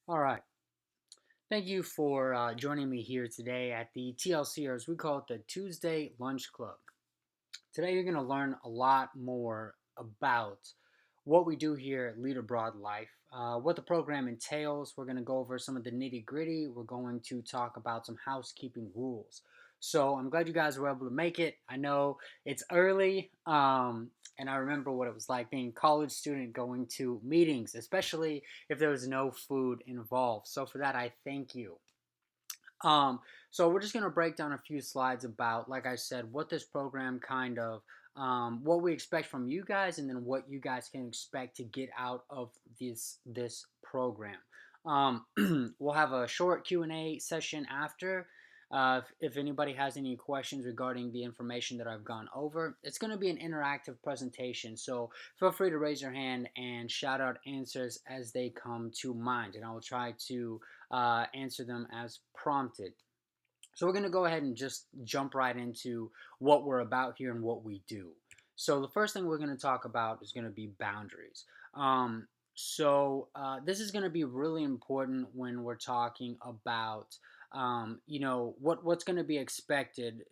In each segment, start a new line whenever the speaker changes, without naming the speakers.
All right. Thank you for joining me here today at the TLC, or as we call it, the Tuesday Lunch Club. Today, you're going to learn a lot more about what we do here at Lead Abroad Life, what the program entails. We're going to go over some of the nitty gritty. We're going to talk about some housekeeping rules. So I'm glad you guys were able to make it. I know it's early, and I remember what it was like being a college student going to meetings, especially if there was no food involved. So for that, I thank you. Um, so we're just going to break down a few slides about, like I said, what this program kind of, what we expect from you guys, and then what you guys can expect to get out of this program. We'll have a short Q&A session after. If anybody has any questions regarding the information that I've gone over, it's going to be an interactive presentation. So feel free to raise your hand and shout out answers as they come to mind, and I will try to answer them as prompted. So we're going to go ahead and just jump right into what we're about here and what we do. So the first thing we're going to talk about is going to be boundaries. This is going to be really important when we're talking about, what's going to be expected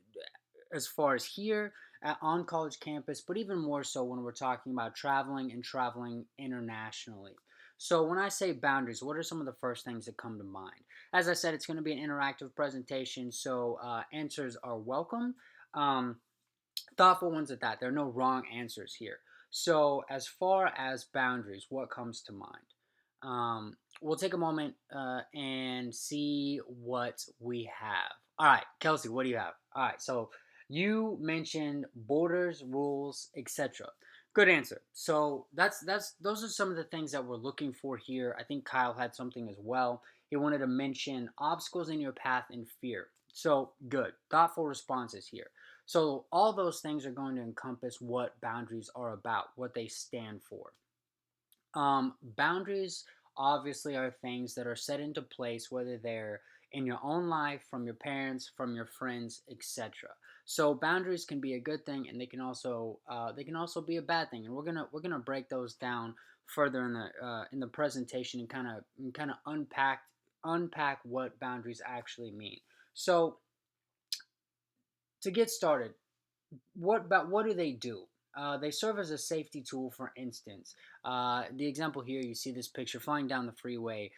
as far as here on college campus, but even more so when we're talking about traveling and traveling internationally. So when I say boundaries, what are some of the first things that come to mind? As I said, it's going to be an interactive presentation, so answers are welcome. Um, Thoughtful ones at that. There are no wrong answers here. So as far as boundaries, what comes to mind? We'll take a moment and see what we have. All right, Kelsey, what do you have? All right, so you mentioned borders, rules, etc. Good answer. So that's those are some of the things that we're looking for here. I think Kyle had something as well. He wanted to mention obstacles in your path and fear. So good, thoughtful responses here. So all those things are going to encompass what boundaries are about, what they stand for. Boundaries obviously are things that are set into place, whether they're in your own life, from your parents, from your friends, etc. So boundaries can be a good thing, and they can also be a bad thing, and we're gonna break those down further in the presentation and kind of unpack what boundaries actually mean. So to get started, what do they do? They serve as a safety tool. For instance, the example here, you see this picture flying down the freeway.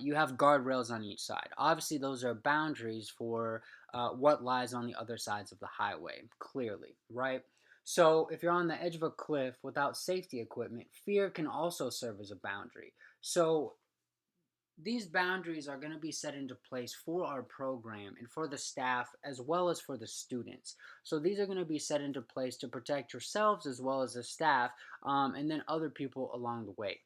You have guardrails on each side. Obviously, those are boundaries for what lies on the other sides of the highway. Clearly, right? So, if you're on the edge of a cliff without safety equipment, fear can also serve as a boundary. So, these boundaries are going to be set into place for our program and for the staff as well as for the students. So these are going to be set into place to protect yourselves as well as the staff, and then other people along the way.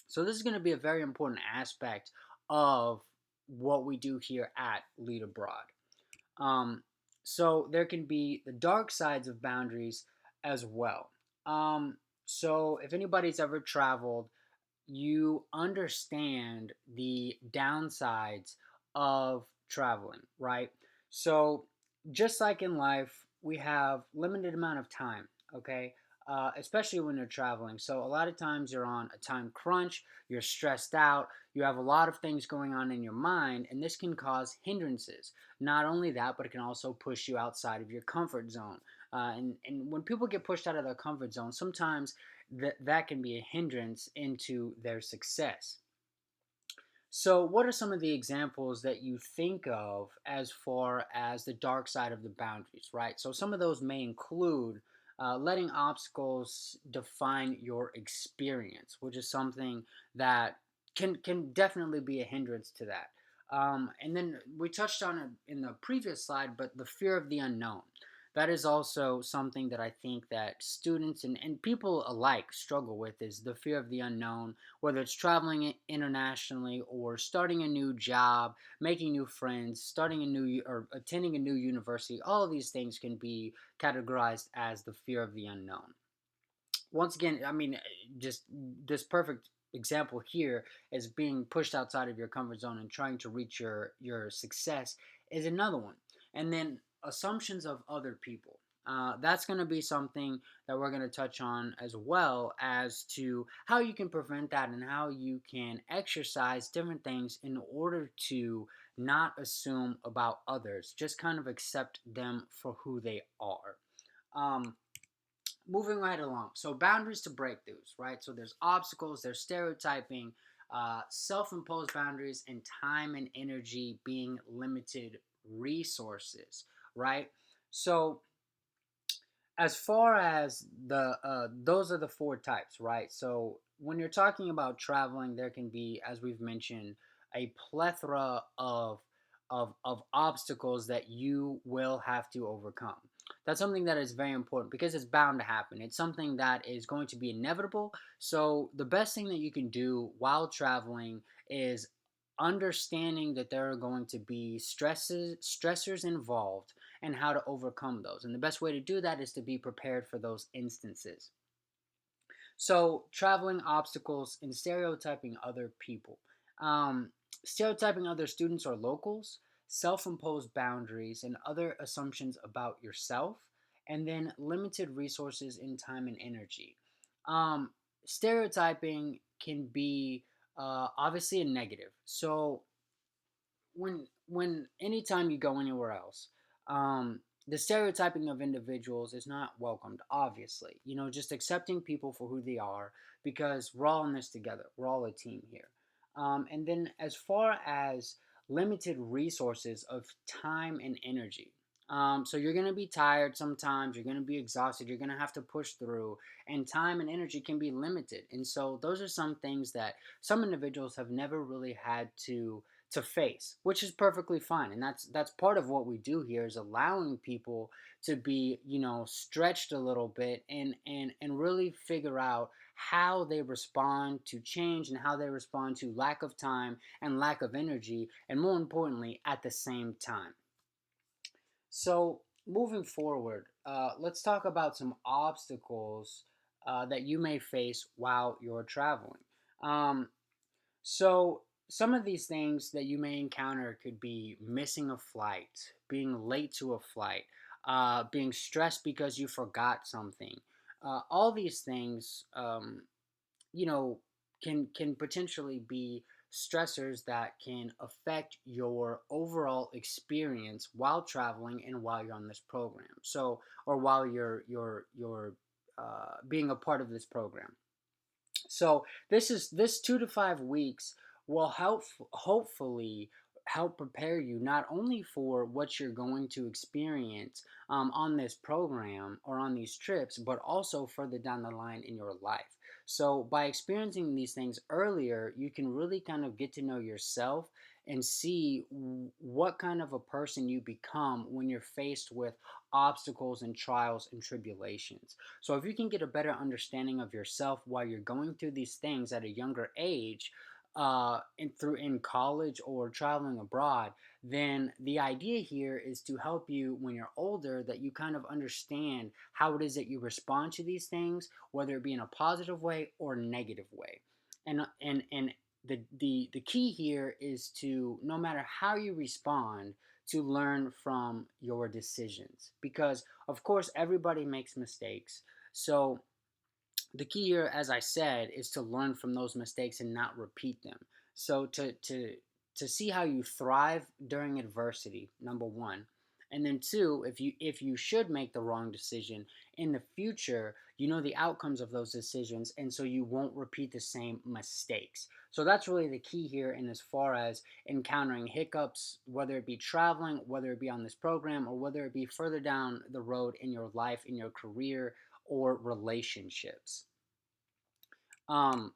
So this is going to be a very important aspect of what we do here at Lead Abroad. Um, so there can be the dark sides of boundaries as well. So if anybody's ever traveled, you understand the downsides of traveling, right? So just like in life, we have limited amount of time, okay? Especially when you're traveling. So a lot of times you're on a time crunch, you're stressed out, you have a lot of things going on in your mind, and this can cause hindrances. Not only that, but it can also push you outside of your comfort zone. And when people get pushed out of their comfort zone, sometimes that can be a hindrance into their success. So, what are some of the examples that you think of as far as the dark side of the boundaries, right? So, some of those may include letting obstacles define your experience, which is something that can definitely be a hindrance to that. And then we touched on it in the previous slide, but the fear of the unknown. That is also something that I think that students and people alike struggle with, is the fear of the unknown, whether it's traveling internationally or starting a new job, making new friends, starting a new or attending a new university. All of these things can be categorized as the fear of the unknown. Once again, I mean, just this perfect example here is being pushed outside of your comfort zone and trying to reach your success is another one. And then assumptions of other people. That's going to be something that we're going to touch on, as well as to how you can prevent that and how you can exercise different things in order to not assume about others, just kind of accept them for who they are. Um, Moving right along. So, boundaries to breakthroughs, right? So, there's obstacles, there's stereotyping, self imposed boundaries, and time and energy being limited resources, right? So, as far as the those are the four types, right? So when you're talking about traveling, there can be, as we've mentioned, a plethora of obstacles that you will have to overcome. That's something that is very important because it's bound to happen. It's something that is going to be inevitable. So the best thing that you can do while traveling is understanding that there are going to be stressors involved, and how to overcome those. And the best way to do that is to be prepared for those instances. So, traveling obstacles and stereotyping other people. Um, Stereotyping other students or locals, self imposed boundaries, and other assumptions about yourself, and then limited resources in time and energy. Um, Stereotyping can be obviously a negative. So, when anytime you go anywhere else, the stereotyping of individuals is not welcomed. Obviously, just accepting people for who they are, because we're all in this together. We're all a team here. And then, as far as limited resources of time and energy. So you're going to be tired sometimes, you're going to be exhausted, you're going to have to push through, and time and energy can be limited. And so those are some things that some individuals have never really had to face, which is perfectly fine. And that's part of what we do here, is allowing people to be, stretched a little bit, and really figure out how they respond to change and how they respond to lack of time and lack of energy, and more importantly, at the same time. So, moving forward, let's talk about some obstacles that you may face while you're traveling. Um, so, some of these things that you may encounter could be missing a flight, being late to a flight, being stressed because you forgot something. All these things, you know, can potentially be stressors that can affect your overall experience while traveling and while you're on this program. So, or while you're being a part of this program. So this 2 to 5 weeks will help, hopefully help prepare you not only for what you're going to experience on this program or on these trips, but also further down the line in your life. So by experiencing these things earlier, you can really kind of get to know yourself and see what kind of a person you become when you're faced with obstacles and trials and tribulations. So if you can get a better understanding of yourself while you're going through these things at a younger age, in college or traveling abroad, then the idea here is to help you when you're older, that you kind of understand how it is that you respond to these things, whether it be in a positive way or negative way. And the key here is to, no matter how you respond, to learn from your decisions, because of course everybody makes mistakes. So the key here, as I said, is to learn from those mistakes and not repeat them. So to see how you thrive during adversity, number one. And then two, if you should make the wrong decision in the future, you know the outcomes of those decisions, and so you won't repeat the same mistakes. So that's really the key here. And as far as encountering hiccups, whether it be traveling, whether it be on this program, or whether it be further down the road in your life, in your career, or relationships. Um,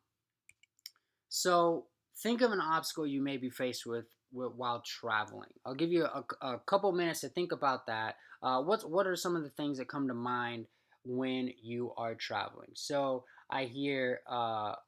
so think of an obstacle you may be faced with while traveling. I'll give you a couple minutes to think about that. What are some of the things that come to mind when you are traveling? So I hear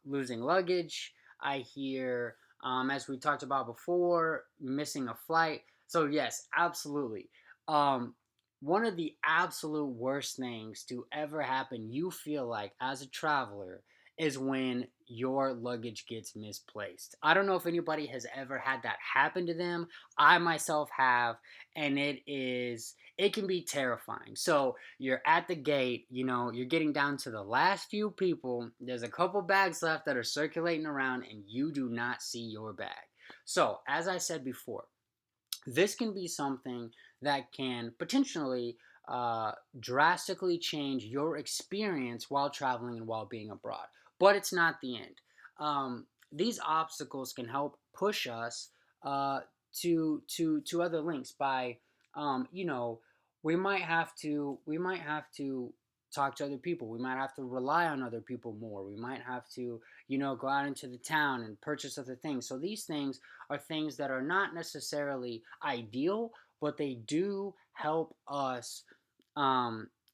losing luggage. I hear, as we talked about before, missing a flight. So yes, absolutely. Um, One of the absolute worst things to ever happen, you feel like, as a traveler, is when your luggage gets misplaced. I don't know if anybody has ever had that happen to them. I myself have, and it can be terrifying. So you're at the gate, you're getting down to the last few people. There's a couple bags left that are circulating around, and you do not see your bag. So, as I said before, this can be something that can potentially uh, drastically change your experience while traveling and while being abroad. But it's not the end. These obstacles can help push us uh, to other links by, you know, we might have to talk to other people. We might have to rely on other people more. We might have to, go out into the town and purchase other things. So these things are things that are not necessarily ideal, but they do help us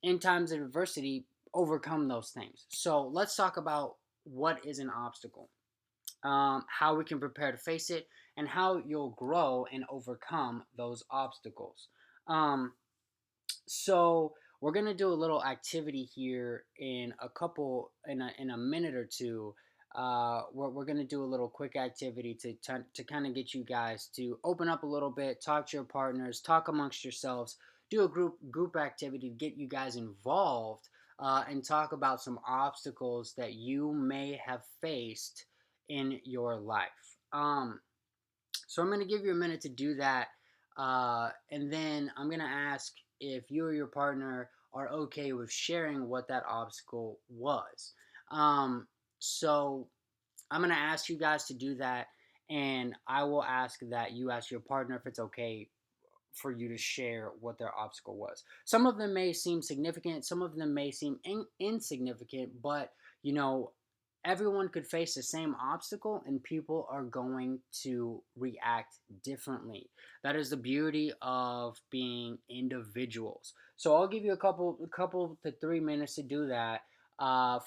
in times of adversity overcome those things. So let's talk about what is an obstacle, how we can prepare to face it, and how you'll grow and overcome those obstacles. Um, so we're gonna do a little activity here in a minute or two. We're gonna do a little quick activity to kind of get you guys to open up a little bit, talk to your partners, talk amongst yourselves, do a group activity to get you guys involved, and talk about some obstacles that you may have faced in your life. So I'm gonna give you a minute to do that, and then I'm gonna ask if you or your partner are okay with sharing what that obstacle was. Um, so I'm gonna ask you guys to do that, and I will ask that you ask your partner if it's okay for you to share what their obstacle was. Some of them may seem significant, some of them may seem insignificant, but you know, everyone could face the same obstacle and people are going to react differently. That is the beauty of being individuals. So I'll give you a couple to 3 minutes to do that.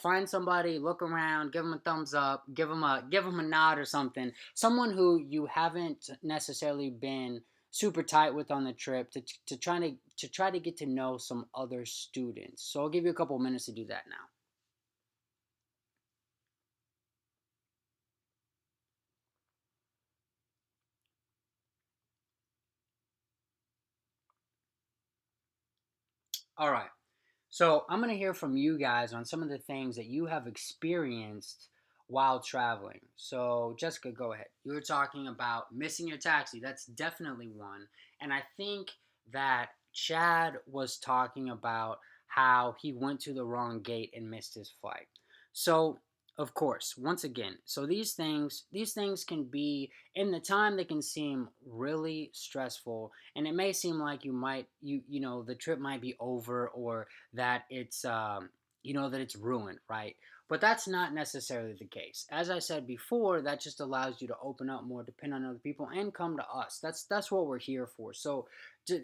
Find somebody, look around, give them a thumbs up, give them a nod or something. Someone who you haven't necessarily been super tight with on the trip to try to get to know some other students. So I'll give you a couple minutes to do that now. All right. So I'm going to hear from you guys on some of the things that you have experienced while traveling. So Jessica, go ahead. You were talking about missing your taxi. That's definitely one. And I think that Chad was talking about how he went to the wrong gate and missed his flight. So of course, once again, so these things can be in the time they can seem really stressful, and it may seem like the trip might be over, or that it's ruined, right? But that's not necessarily the case. As I said before, that just allows you to open up more, depend on other people, and come to us. That's what we're here for. So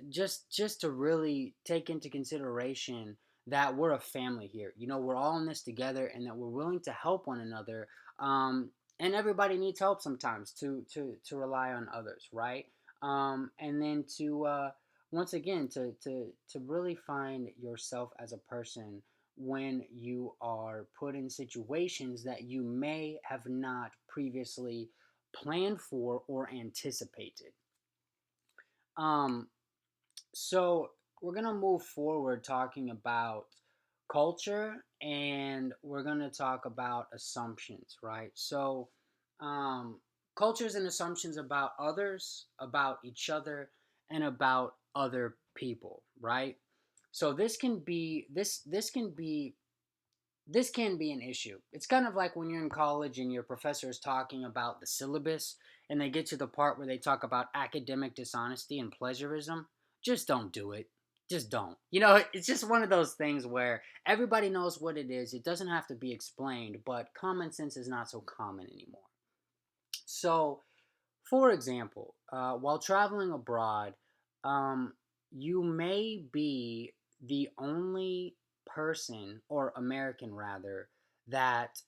just to really take into consideration that we're a family here. We're all in this together, and that we're willing to help one another. And everybody needs help sometimes to rely on others, right? And then to once again to really find yourself as a person when you are put in situations that you may have not previously planned for or anticipated. Um, so we're gonna move forward talking about culture, and we're gonna talk about assumptions, right? So, um, cultures and assumptions about others, about each other, and about other people, right? So this can be an issue. It's kind of like when you're in college and your professor is talking about the syllabus and they get to the part where they talk about academic dishonesty and plagiarism. Just don't do it. Just don't. It's just one of those things where everybody knows what it is. It doesn't have to be explained, but common sense is not so common anymore. So, for example, while traveling abroad, um, you may be the only person, or American rather, that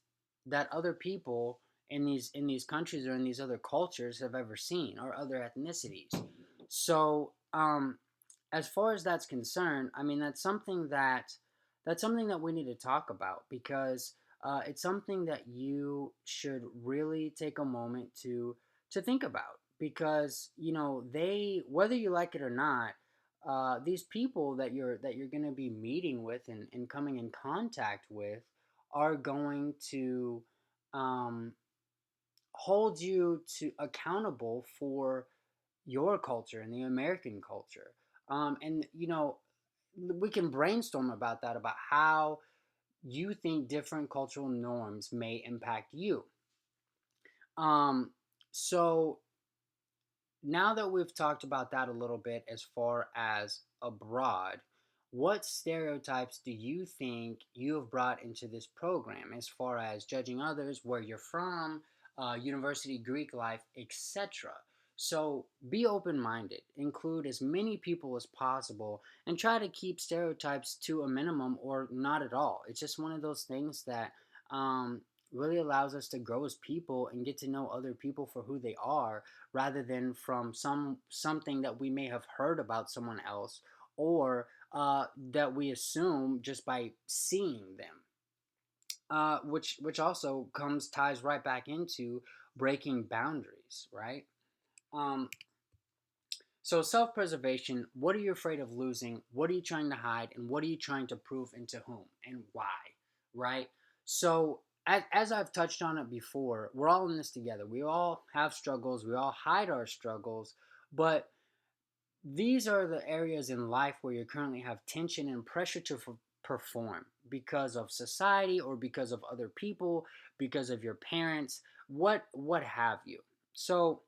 other people in these countries or in these other cultures have ever seen, or other ethnicities. So, as far as that's concerned, I mean that's something that we need to talk about, because it's something that you should really take a moment to think about, because they, whether you like it or not, these people that you're going to be meeting with and coming in contact with are going to um, hold you to accountable for your culture and the American culture. And we can brainstorm about that, about how you think different cultural norms may impact you. Um, so now that we've talked about that a little bit as far as abroad, what stereotypes do you think you have brought into this program as far as judging others, where you're from, university Greek life, etc.? So be open minded, include as many people as possible, and try to keep stereotypes to a minimum or not at all. It's just one of those things that um, really allows us to grow as people and get to know other people for who they are, rather than from something that we may have heard about someone else, or that we assume just by seeing them. Which also comes ties right back into breaking boundaries, right? Um, so self-preservation. What are you afraid of losing? What are you trying to hide? And what are you trying to prove, and to whom and why? Right. So as I've touched on it before, we're all in this together. We all have struggles. We all hide our struggles, but these are the areas in life where you currently have tension and pressure to perform because of society, or because of other people, because of your parents, what have you. So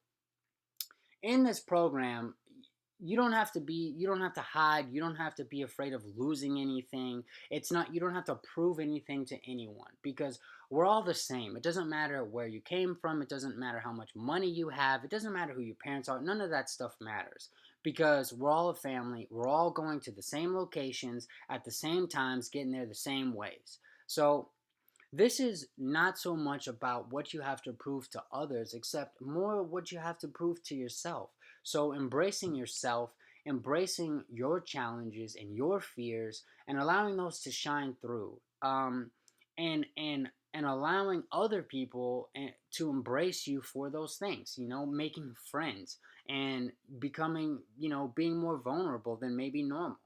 in this program, you don't have to hide, you don't have to be afraid of losing anything. It's not, you don't have to prove anything to anyone, because we're all the same. It doesn't matter where you came from, it doesn't matter how much money you have, it doesn't matter who your parents are. None of that stuff matters, because we're all a family. We're all going to the same locations at the same times, getting there the same ways. So this is not so much about what you have to prove to others, except more what you have to prove to yourself. So, embracing yourself, embracing your challenges and your fears, and allowing those to shine through. And allowing other people to embrace you for those things. Making friends and becoming, being more vulnerable than maybe normal.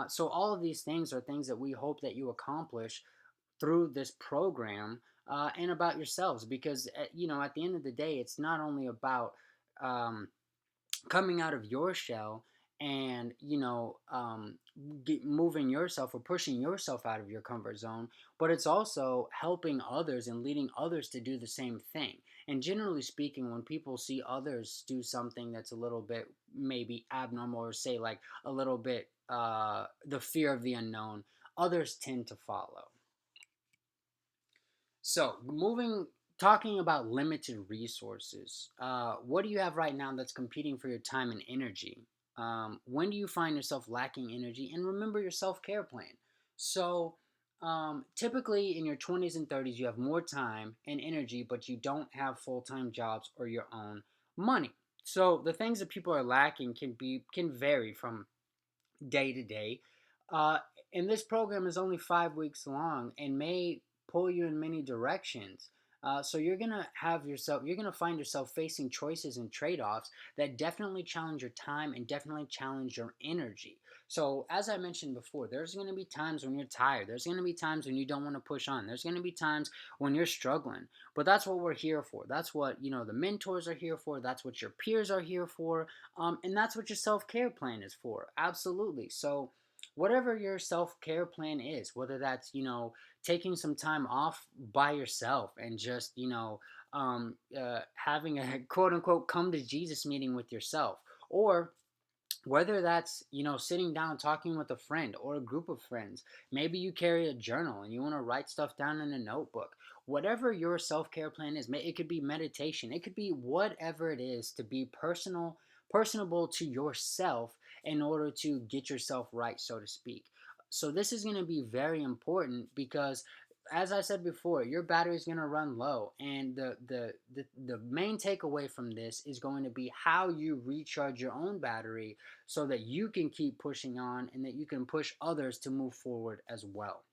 So all of these things are things that we hope that you accomplish through this program, and about yourselves, because at the end of the day, it's not only about um, coming out of your shell and moving yourself or pushing yourself out of your comfort zone, but it's also helping others and leading others to do the same thing. And generally speaking, when people see others do something that's a little bit maybe abnormal, or say like a little bit the fear of the unknown, others tend to follow. So, talking about limited resources, what do you have right now that's competing for your time and energy? When do you find yourself lacking energy? And remember your self care plan. So, typically in your 20s and 30s, you have more time and energy, but you don't have full time jobs or your own money. So, the things that people are lacking can vary from day to day. Uh, and this program is only 5 weeks long and may pull you in many directions. So you're gonna find yourself facing choices and trade-offs that definitely challenge your time and definitely challenge your energy. So as I mentioned before, there's gonna be times when you're tired. There's gonna be times when you don't want to push on. There's gonna be times when you're struggling. But that's what we're here for. That's what the mentors are here for. That's what your peers are here for. And that's what your self care plan is for. Absolutely. So, whatever your self care plan is, whether that's, taking some time off by yourself and just, having a quote unquote come to Jesus meeting with yourself, or whether that's sitting down talking with a friend or a group of friends. Maybe you carry a journal and you want to write stuff down in a notebook. Whatever your self-care plan is, it could be meditation, it could be whatever it is, to be personable to yourself in order to get yourself right, so to speak. So this is going to be very important, because as I said before, your battery is going to run low, and the main takeaway from this is going to be how you recharge your own battery, so that you can keep pushing on and that you can push others to move forward as well.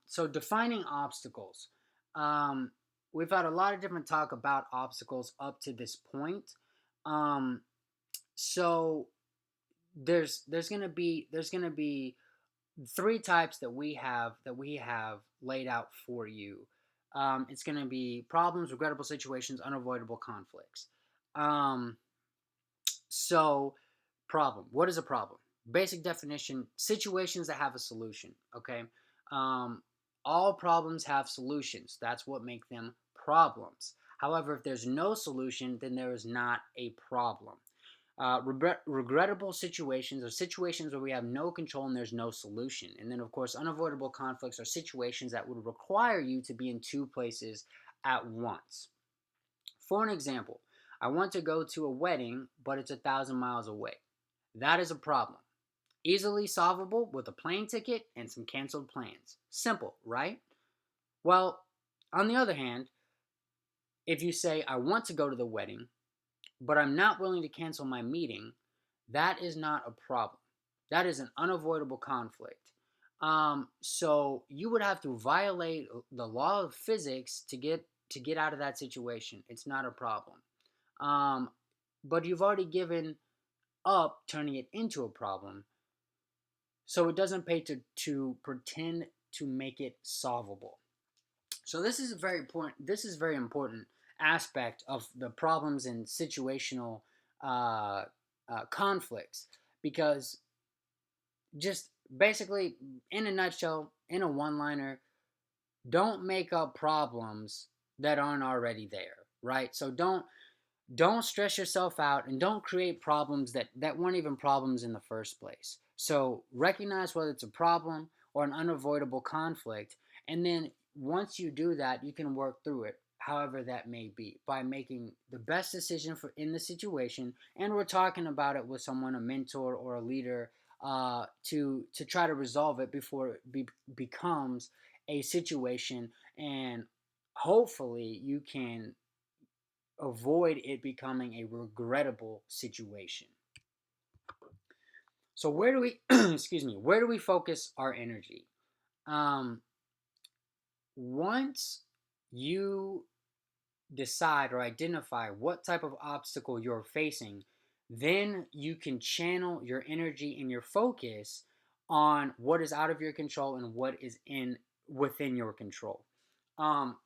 So defining obstacles. Um, we've had a lot of different talk about obstacles up to this point. Um, so there's gonna be three types that we have laid out for you. It's gonna be problems, regrettable situations, unavoidable conflicts. Um, so problem. What is a problem? Basic definition: situations that have a solution. Okay. Um, all problems have solutions. That's what make them problems. However, if there's no solution, then there is not a problem. Regrettable situations are situations where we have no control and there's no solution. And then, of course, unavoidable conflicts are situations that would require you to be in two places at once. For an example, I want to go to a wedding, but it's 1,000 miles away. That is a problem. Easily solvable with a plane ticket and some canceled plans. Simple, right? Well, on the other hand, if you say, I want to go to the wedding, but I'm not willing to cancel my meeting, that is not a problem. That is an unavoidable conflict. So you would have to violate the law of physics to get out of that situation. It's not a problem. Um, but you've already given up turning it into a problem, so it doesn't pay to pretend to make it solvable. So this is a very important. This is a very important aspect of the problems and situational uh, conflicts, because just basically, in a nutshell, in a one-liner, don't make up problems that aren't already there, right? So don't stress yourself out and don't create problems that weren't even problems in the first place. So recognize whether it's a problem or an unavoidable conflict, and then once you do that, you can work through it however that may be by making the best decision for in the situation. And we're talking about it with someone, a mentor or a leader, to try to resolve it before it becomes a situation, and hopefully you can avoid it becoming a regrettable situation. So where do we excuse me, where do we focus our energy? Um, Once you decide or identify what type of obstacle you're facing, then you can channel your energy and your focus on what is out of your control and what is in within your control.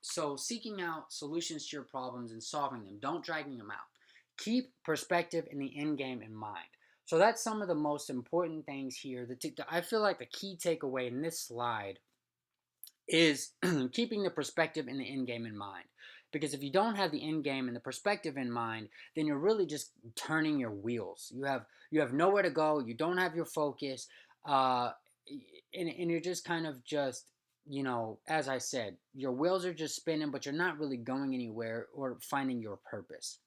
So seeking out solutions to your problems and solving them, don't dragging them out. Keep perspective in the end game in mind. So that's some of the most important things here. I feel like the key takeaway in this slide is keeping the perspective and the end game in mind. Because if you don't have the end game and the perspective in mind, then you're really just turning your wheels. You have nowhere to go. You don't have your focus, uh, and you're just kind of just, as I said, your wheels are just spinning, but you're not really going anywhere or finding your purpose.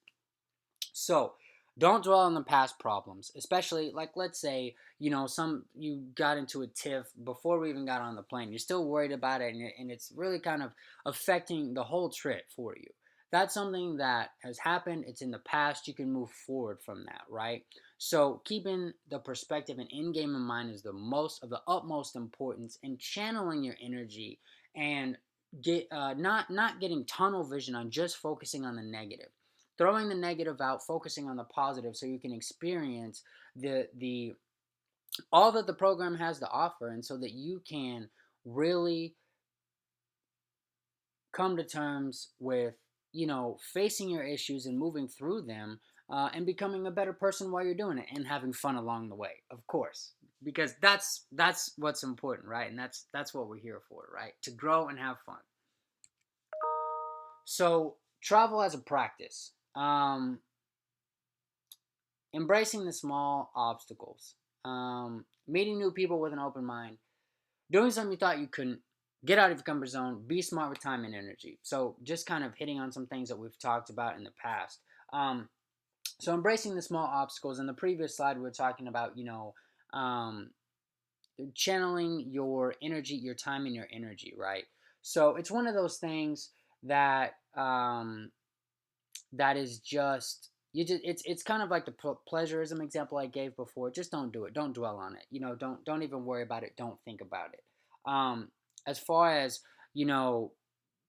So don't dwell on the past problems, especially like, let's say, some you got into a tiff before we even got on the plane. You're still worried about it, and it's really kind of affecting the whole trip for you. That's something that has happened. It's in the past. You can move forward from that, right? So keeping the perspective and end game in mind is the utmost importance, in channeling your energy and not getting tunnel vision on just focusing on the negative, throwing the negative out, focusing on the positive, so you can experience the all that the program has to offer, and so that you can really come to terms with facing your issues and moving through them, and becoming a better person while you're doing it, and having fun along the way, of course, because that's what's important, right? And that's what we're here for, right? To grow and have fun. So travel as a practice. Embracing the small obstacles, meeting new people with an open mind, doing something you thought you couldn't, get out of your comfort zone, be smart with time and energy. So, just kind of hitting on some things that we've talked about in the past. So, embracing the small obstacles. In the previous slide, we were talking about, um, channeling your energy, your time, and your energy, right? So, it's one of those things that that is just it's kind of like the pleasurism example I gave before. Just don't do it. Don't dwell on it. Don't even worry about it. Don't think about it. as far as, you know,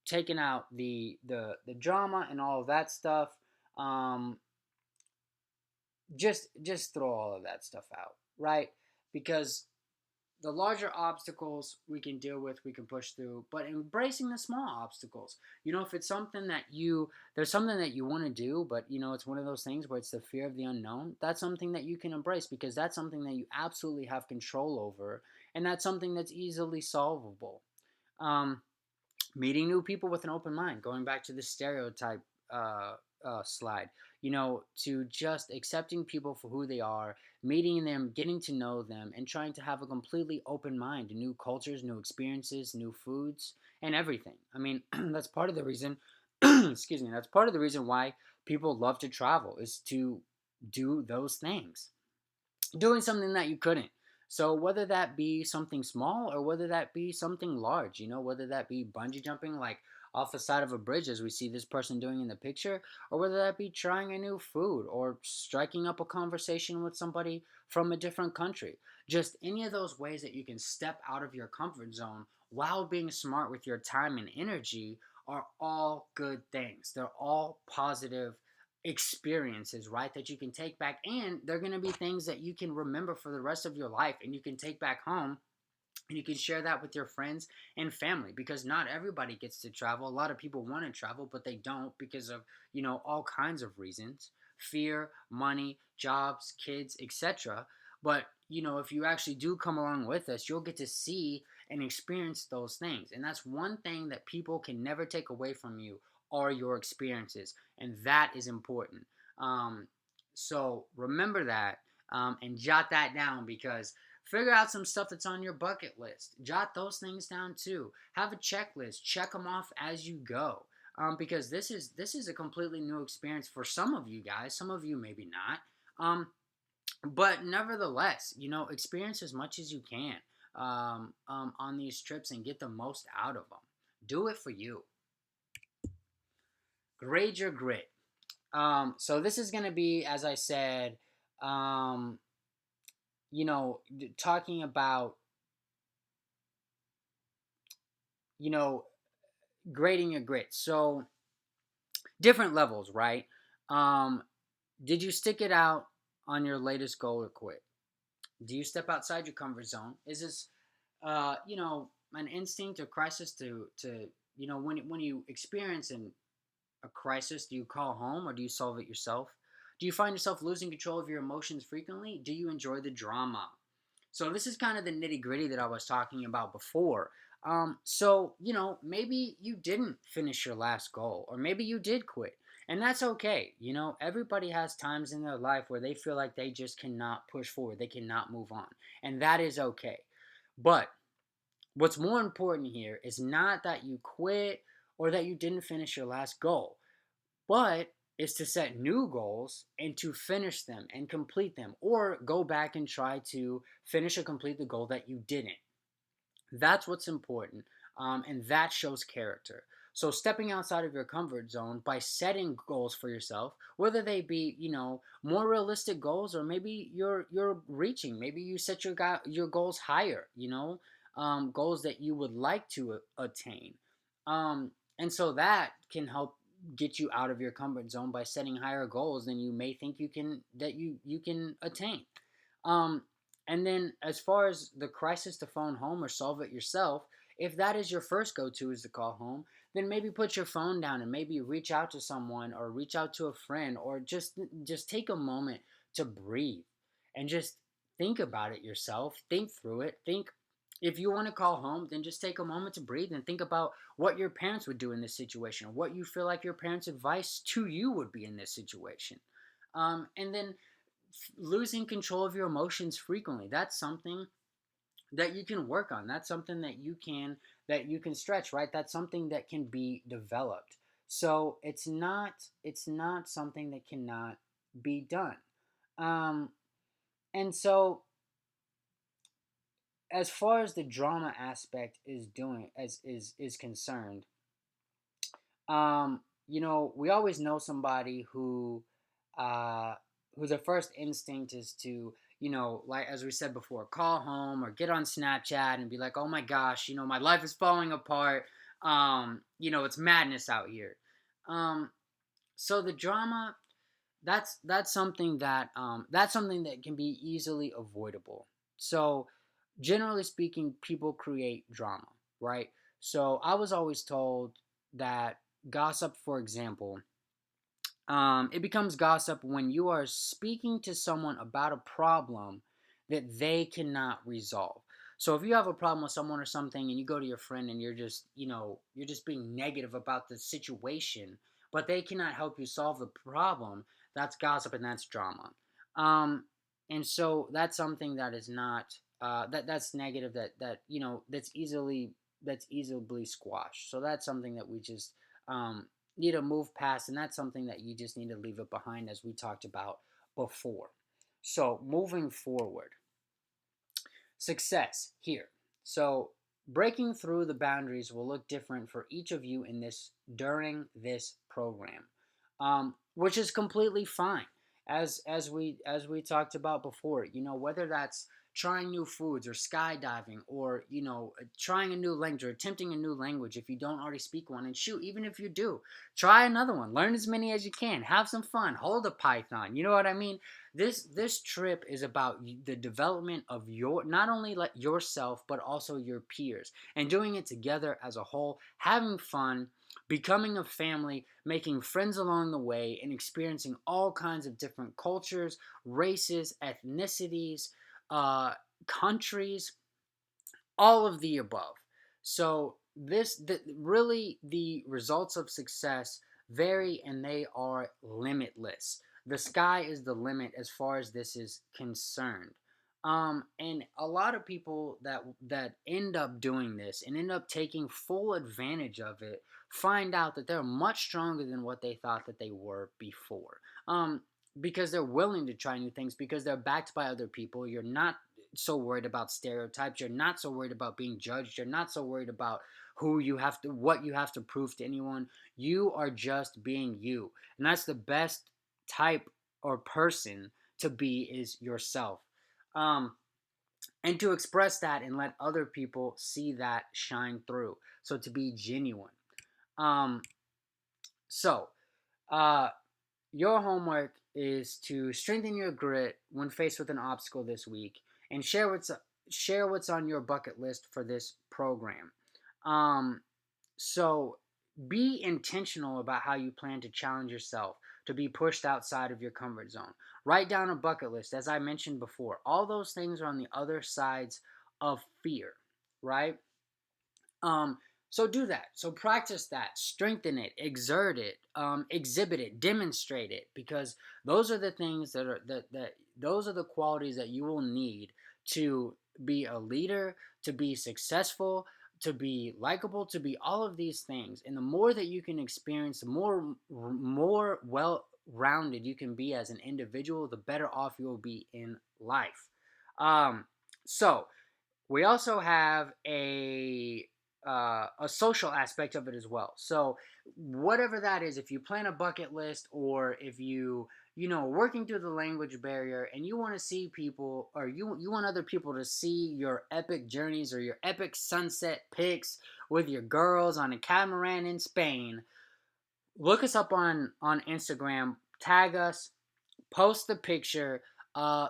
taking out the drama and all of that stuff, um, just throw all of that stuff out, right? Because the larger obstacles we can deal with, we can push through, but embracing the small obstacles, if it's something that there's something that you want to do, but it's one of those things where it's the fear of the unknown. That's something that you can embrace, because that's something that you absolutely have control over, and that's something that's easily solvable. um, Meeting new people with an open mind, going back to the stereotype uh, slide, to just accepting people for who they are, meeting them, getting to know them, and trying to have a completely open mind to new cultures, new experiences, new foods, and everything. I mean, that's part of the reason, excuse me, that's part of the reason why people love to travel, is to do those things, doing something that you couldn't. So whether that be something small or whether that be something large, whether that be bungee jumping like off the side of a bridge as we see this person doing in the picture, or whether that be trying a new food or striking up a conversation with somebody from a different country. Just any of those ways that you can step out of your comfort zone while being smart with your time and energy are all good things. They're all positive experiences, right? That you can take back, and they're going to be things that you can remember for the rest of your life, and you can take back home, and you can share that with your friends and family, because not everybody gets to travel. A lot of people want to travel, but they don't, because of all kinds of reasons: fear, money, jobs, kids, etc. But if you actually do come along with us, you'll get to see and experience those things, and that's one thing that people can never take away from you, are your experiences, and that is important. um, so remember that, and jot that down, because figure out some stuff that's on your bucket list. Jot those things down too. Have a checklist. Check them off as you go. Because this is a completely new experience for some of you guys. Some of you maybe not. But nevertheless, experience as much as you can on these trips and get the most out of them. Do it for you. Grade your grit. So this is gonna be, as I said, um, talking about you know grading your grit. So different levels, right? Um, did you stick it out on your latest goal or quit? Do you step outside your comfort zone? Is this, an instinct or crisis to when you experience a crisis, do you call home or do you solve it yourself? Do you find yourself losing control of your emotions frequently? Do you enjoy the drama? So this is kind of the nitty gritty that I was talking about before. So maybe you didn't finish your last goal, or maybe you did quit, and that's okay. Everybody has times in their life where they feel like they just cannot push forward, they cannot move on, and that is okay. But what's more important here is not that you quit or that you didn't finish your last goal, but is to set new goals and to finish them and complete them, or go back and try to finish or complete the goal that you didn't. That's what's important, and that shows character. So stepping outside of your comfort zone by setting goals for yourself, whether they be more realistic goals, or maybe you're reaching, maybe you set your goals higher, goals that you would like to attain, and so that can help get you out of your comfort zone by setting higher goals than you may think you can attain. Um, and then, as far as the crisis, to phone home or solve it yourself, if that is your first go to, is to call home, then maybe put your phone down and maybe reach out to someone, or reach out to a friend, or just take a moment to breathe and just think about it yourself. Think through it. Think, if you want to call home, then just take a moment to breathe and think about what your parents would do in this situation, what you feel like your parents' advice to you would be in this situation. And then losing control of your emotions frequently, that's something that you can work on. That's something that you can stretch, right? That's something that can be developed. So it's not something that cannot be done. um and so, as far as the drama aspect is concerned, we always know somebody uh, who their first instinct is to like as we said before, call home or get on Snapchat and be like, oh my gosh, my life is falling apart. It's madness out here. Um, so the drama, that's something that can be easily avoidable. So generally speaking, people create drama, right? So I was always told that gossip, for example, it becomes gossip when you are speaking to someone about a problem that they cannot resolve. So if you have a problem with someone or something and you go to your friend and you're just being negative about the situation, but they cannot help you solve the problem, that's gossip and that's drama. Um, and so that's something that is not that's negative, that's easily squashed. So that's something that we just um, need to move past, and that's something that you just need to leave it behind, as we talked about before. So moving forward, success here. So breaking through the boundaries will look different for each of you in this during this program, which is completely fine. As we talked about before, whether that's trying new foods or skydiving, or trying a new language or attempting a new language if you don't already speak one, and shoot, even if you do, try another one, learn as many as you can, have some fun, hold a python, you know what I mean. This trip is about the development of your, not only like yourself but also your peers, and doing it together as a whole, having fun, becoming a family, making friends along the way, and experiencing all kinds of different cultures, races, ethnicities, uh, countries, all of the above. So really the results of success vary, and they are limitless. The sky is the limit as far as this is concerned. And a lot of people that end up doing this and end up taking full advantage of it find out that they're much stronger than what they thought that they were before. Because they're willing to try new things, because they're backed by other people. You're not so worried about stereotypes. You're not so worried about being judged. You're not so worried about what you have to prove to anyone. You are just being you. And that's the best type or person to be, is yourself. Um, and to express that and let other people see that shine through. So to be genuine. Um, so, uh, your homework is to strengthen your grit when faced with an obstacle this week, and share what's on your bucket list for this program. Um, so be intentional about how you plan to challenge yourself to be pushed outside of your comfort zone. Write down a bucket list, as I mentioned before. All those things are on the other sides of fear, right? Um, so do that. So practice that, strengthen it, exert it, exhibit it, demonstrate it, because those are the things that those are the qualities that you will need to be a leader, to be successful, to be likable, to be all of these things. And the more that you can experience, the more well rounded you can be as an individual, the better off you will be in life. Um, so we also have a social aspect of it as well. So whatever that is, if you plan a bucket list, or if working through the language barrier, and you want to see people, or you want other people to see your epic journeys or your epic sunset pics with your girls on a catamaran in Spain, look us up on Instagram, tag us, post the picture,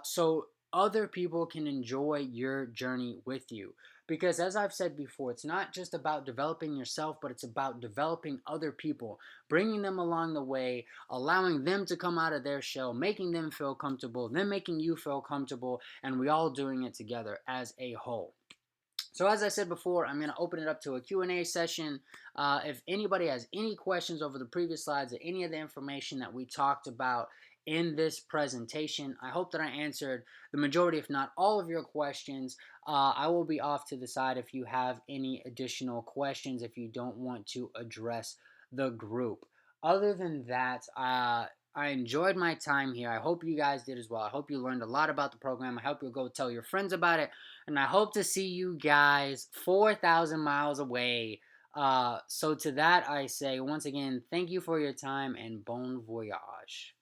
so other people can enjoy your journey with you. Because as I've said before, it's not just about developing yourself, but it's about developing other people, bringing them along the way, allowing them to come out of their shell, making them feel comfortable, then making you feel comfortable, and we all doing it together as a whole. So as I said before, I'm going to open it up to a Q&A session. If anybody has any questions over the previous slides or any of the information that we talked about in this presentation, I hope that I answered the majority, if not all, of your questions. I will be off to the side if you have any additional questions, if you don't want to address the group. Other than that, I enjoyed my time here. I hope you guys did as well. I hope you learned a lot about the program. I hope you'll go tell your friends about it. And I hope to see you guys 4,000 miles away. So to that I say, once again, thank you for your time, and bon voyage.